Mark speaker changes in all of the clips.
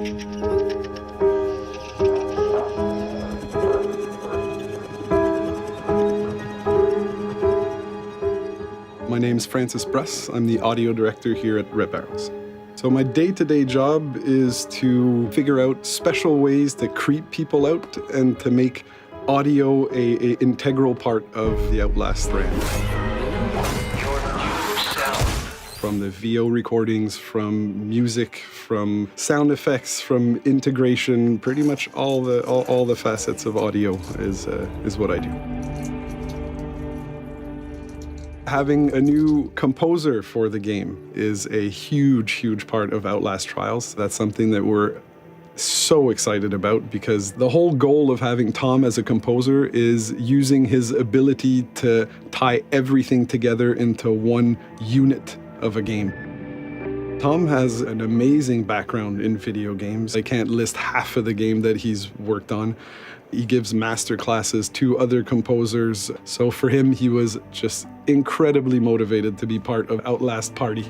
Speaker 1: My name's Francis Bruss. I'm the audio director here at Red Barrels. So my day-to-day job is to figure out special ways to creep people out and to make audio an integral part of the Outlast brand. From the VO recordings, from music, from sound effects, from integration, pretty much all the facets of audio is what I do. Having a new composer for the game is a huge, huge part of Outlast Trials. That's something that we're so excited about because the whole goal of having Tom as a composer is using his ability to tie everything together into one unit of a game. Tom has an amazing background in video games. I can't list half of the game that he's worked on. He gives master classes to other composers. So for him, he was just incredibly motivated to be part of Outlast Party.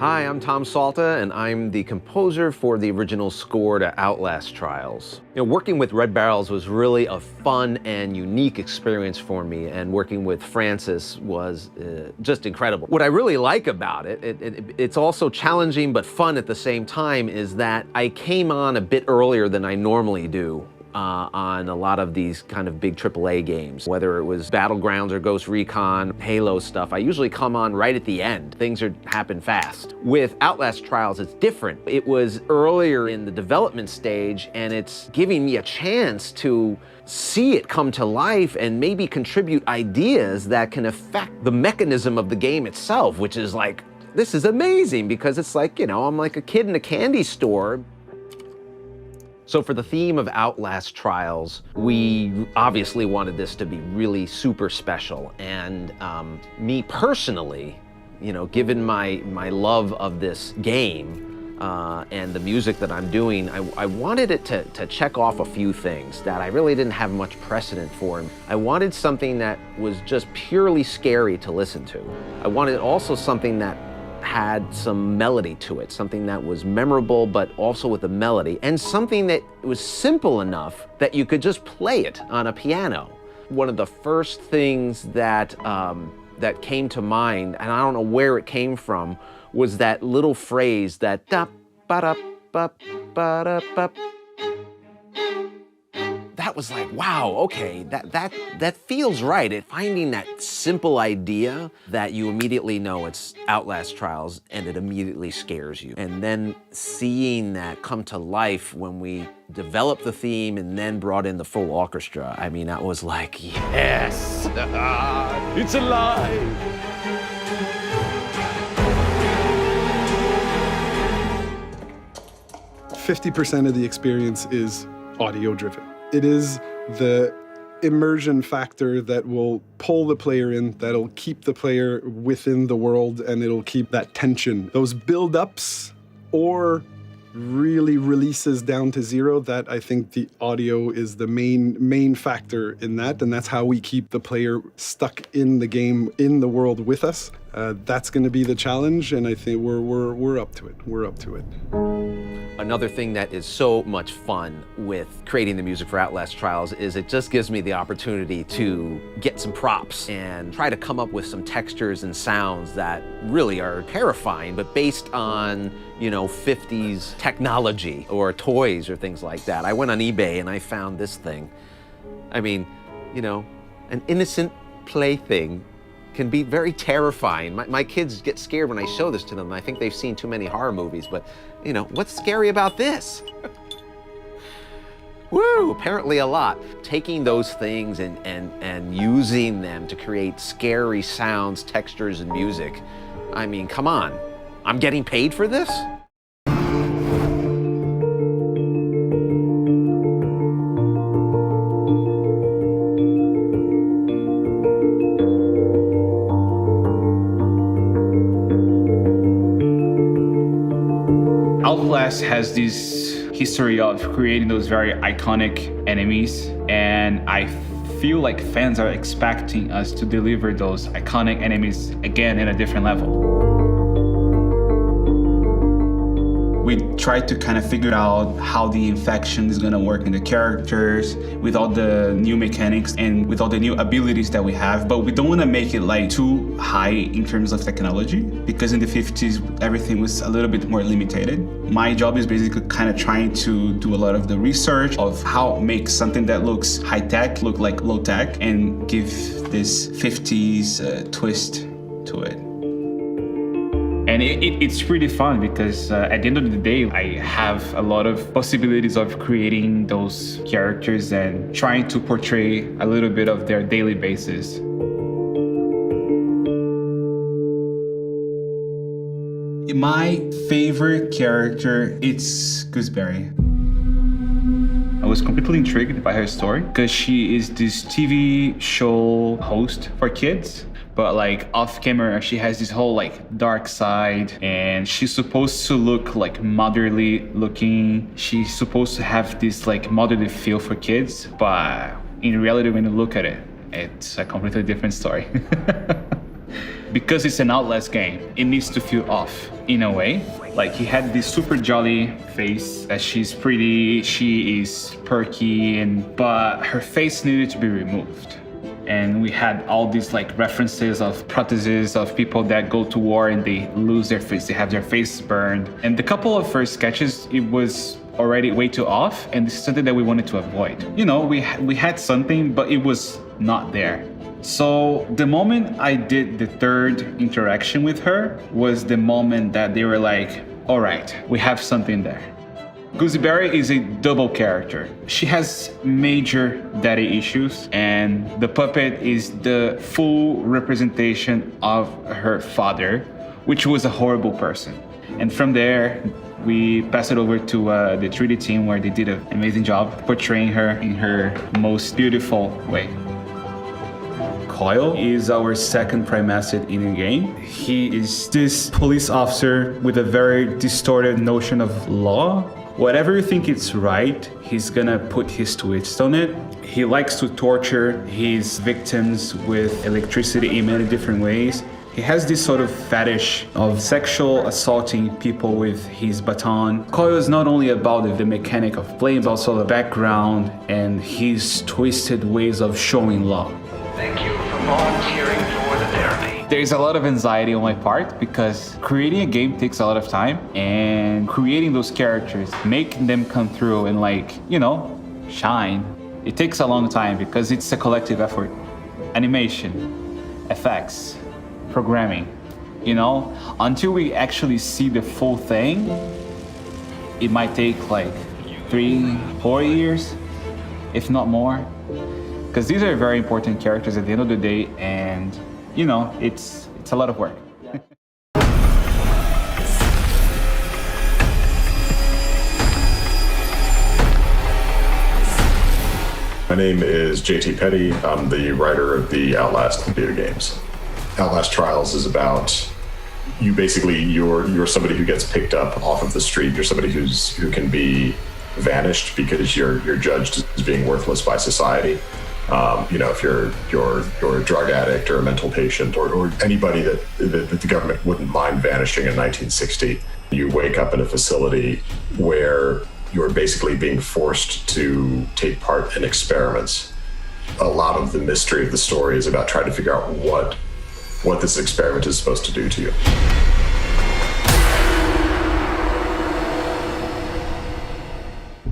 Speaker 2: Hi, I'm Tom Salta, and I'm the composer for the original score to Outlast Trials. Working with Red Barrels was really a fun and unique experience for me, and working with Francis was just incredible. What I really like about it's also challenging but fun at the same time, is that I came on a bit earlier than I normally do. On a lot of these kind of big AAA games, whether it was Battlegrounds or Ghost Recon, Halo stuff, I usually come on right at the end. Things happen fast. With Outlast Trials, it's different. It was earlier in the development stage, and it's giving me a chance to see it come to life and maybe contribute ideas that can affect the mechanism of the game itself, which is like, this is amazing, because it's like, I'm like a kid in a candy store. So for the theme of Outlast Trials, we obviously wanted this to be really super special. And me personally, given my love of this game and the music that I'm doing, I wanted it to check off a few things that I really didn't have much precedent for. I wanted something that was just purely scary to listen to. I wanted also something that had some melody to it, something that was memorable but also with a melody, and something that was simple enough that you could just play it on a piano. One of the first things that that came to mind, and I don't know where it came from, was that little phrase, that da ba da ba ba da ba. That was like, wow, okay, that feels right. Finding that simple idea that you immediately know it's Outlast Trials, and it immediately scares you. And then seeing that come to life when we developed the theme and then brought in the full orchestra, I mean, that was like, yes, it's alive.
Speaker 1: 50% of the experience is audio-driven. It is the immersion factor that will pull the player in, that'll keep the player within the world, and it'll keep that tension. Those build-ups or really releases down to zero, that I think the audio is the main factor in that, and that's how we keep the player stuck in the game, in the world with us. That's going to be the challenge, and I think we're up to it. We're up to it.
Speaker 2: Another thing that is so much fun with creating the music for Outlast Trials is it just gives me the opportunity to get some props and try to come up with some textures and sounds that really are terrifying, but based on, 50s technology or toys or things like that. I went on eBay and I found this thing. I mean, an innocent plaything can be very terrifying. My kids get scared when I show this to them. I think they've seen too many horror movies, but what's scary about this? Woo, apparently a lot. Taking those things and using them to create scary sounds, textures, and music. I mean, come on. I'm getting paid for this?
Speaker 3: Outlast has this history of creating those very iconic enemies, and I feel like fans are expecting us to deliver those iconic enemies again in a different level. We tried to kind of figure out how the infection is gonna work in the characters with all the new mechanics and with all the new abilities that we have, but we don't want to make it like too high in terms of technology, because in the 50s everything was a little bit more limited. My job is basically kind of trying to do a lot of the research of how make something that looks high tech look like low tech and give this 50s twist to it. And it's pretty fun because at the end of the day, I have a lot of possibilities of creating those characters and trying to portray a little bit of their daily basis. My favorite character, it's Gooseberry. I was completely intrigued by her story because she is this TV show host for kids. But like off camera, she has this whole like dark side, and she's supposed to look like motherly looking. She's supposed to have this like motherly feel for kids, but in reality, when you look at it, it's a completely different story. Because it's an Outlast game, it needs to feel off in a way. Like he had this super jolly face, she's pretty, she is perky, but her face needed to be removed. And we had all these like references of prostheses of people that go to war and they lose their face, they have their face burned. And the couple of first sketches, it was already way too off, and this is something that we wanted to avoid. You know, we had something, but it was not there. So the moment I did the third interaction with her was the moment that they were like, all right, we have something there. Gooseberry is a double character. She has major daddy issues, and the puppet is the full representation of her father, which was a horrible person. And from there, we passed it over to the 3D team, where they did an amazing job portraying her in her most beautiful way. Coyle is our second prime asset in the game. He is this police officer with a very distorted notion of law. Whatever you think is right, he's gonna put his twist on it. He likes to torture his victims with electricity in many different ways. He has this sort of fetish of sexual assaulting people with his baton. Coyle is not only about the mechanic of playing, but also the background and his twisted ways of showing law.
Speaker 4: Thank you for volunteering for the therapy.
Speaker 3: There's a lot of anxiety on my part because creating a game takes a lot of time, and creating those characters, making them come through and like, you know, shine, it takes a long time because it's a collective effort. Animation, effects, programming, you know, until we actually see the full thing, it might take like 3-4 years, if not more. Because these are very important characters at the end of the day, and you know, it's a lot of work.
Speaker 5: My name is JT Petty. I'm the writer of the Outlast video games. Outlast Trials is about you basically, you're somebody who gets picked up off of the street. You're somebody who can be vanished because you're judged as being worthless by society. You know, if you're a drug addict or a mental patient or anybody that the government wouldn't mind vanishing in 1960, you wake up in a facility where you're basically being forced to take part in experiments. A lot of the mystery of the story is about trying to figure out what this experiment is supposed to do to you.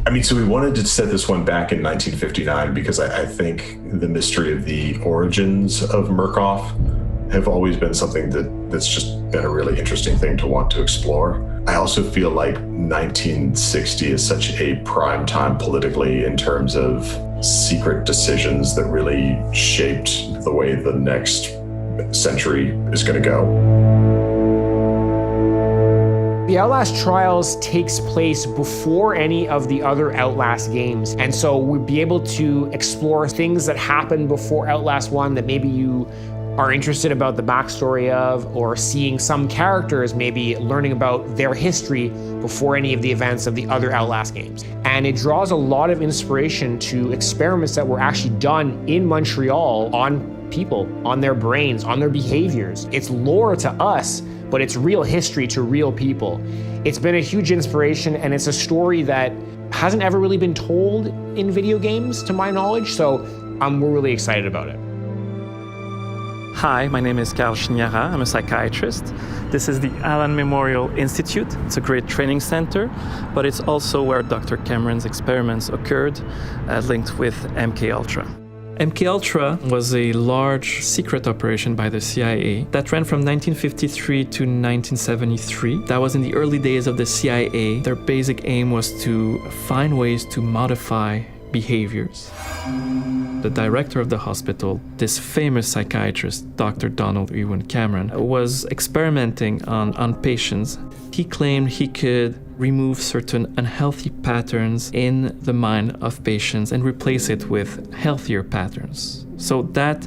Speaker 5: I mean, so we wanted to set this one back in 1959 because I think the mystery of the origins of Murkoff have always been something that's just been a really interesting thing to want to explore. I also feel like 1960 is such a prime time politically in terms of secret decisions that really shaped the way the next century is going to go.
Speaker 6: The Outlast Trials takes place before any of the other Outlast games, and so we'd be able to explore things that happened before Outlast 1 that maybe you are interested about the backstory of, or seeing some characters, maybe learning about their history before any of the events of the other Outlast games. And it draws a lot of inspiration to experiments that were actually done in Montreal on people, on their brains, on their behaviors. It's lore to us, but it's real history to real people. It's been a huge inspiration, and it's a story that hasn't ever really been told in video games, to my knowledge, so we're really excited about it.
Speaker 7: Hi, my name is Carl Chignara. I'm a psychiatrist. This is the Allen Memorial Institute. It's a great training center, but it's also where Dr. Cameron's experiments occurred, linked with MKUltra. MKUltra was a large secret operation by the CIA that ran from 1953 to 1973. That was in the early days of the CIA. Their basic aim was to find ways to modify behaviors. The director of the hospital, this famous psychiatrist, Dr. Donald Ewan Cameron, was experimenting on patients. He claimed he could remove certain unhealthy patterns in the mind of patients and replace it with healthier patterns. So that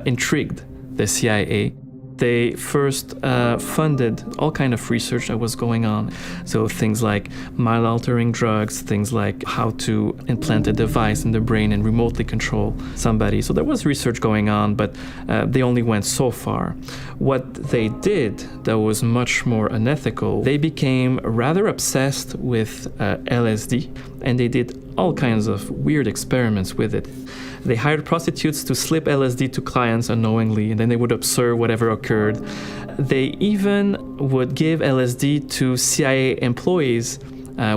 Speaker 7: intrigued the CIA. They first funded all kind of research that was going on. So things like mind-altering drugs, things like how to implant a device in the brain and remotely control somebody. So there was research going on, but they only went so far. What they did that was much more unethical, they became rather obsessed with LSD, and they did all kinds of weird experiments with it. They hired prostitutes to slip LSD to clients unknowingly, and then they would observe whatever occurred. They even would give LSD to CIA employees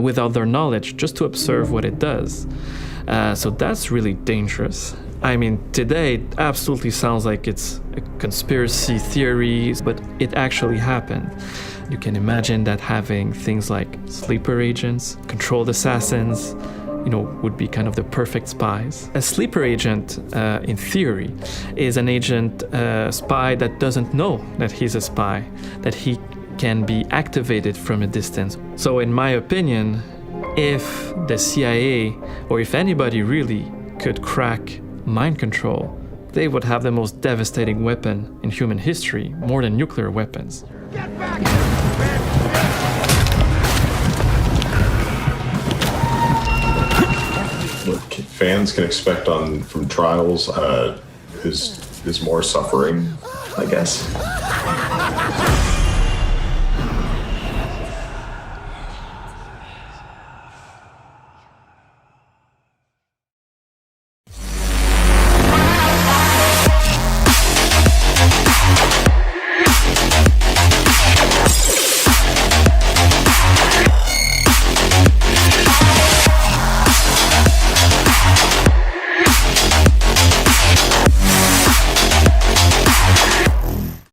Speaker 7: without their knowledge, just to observe what it does. So that's really dangerous. I mean, today it absolutely sounds like it's a conspiracy theory, but it actually happened. You can imagine that having things like sleeper agents, controlled assassins, would be kind of the perfect spies. A sleeper agent, in theory, is an agent, spy that doesn't know that he's a spy, that he can be activated from a distance. So in my opinion, if the CIA, or if anybody really could crack mind control, they would have the most devastating weapon in human history, more than nuclear weapons.
Speaker 4: Get back here!
Speaker 5: What fans can expect from Trials is more suffering, I guess.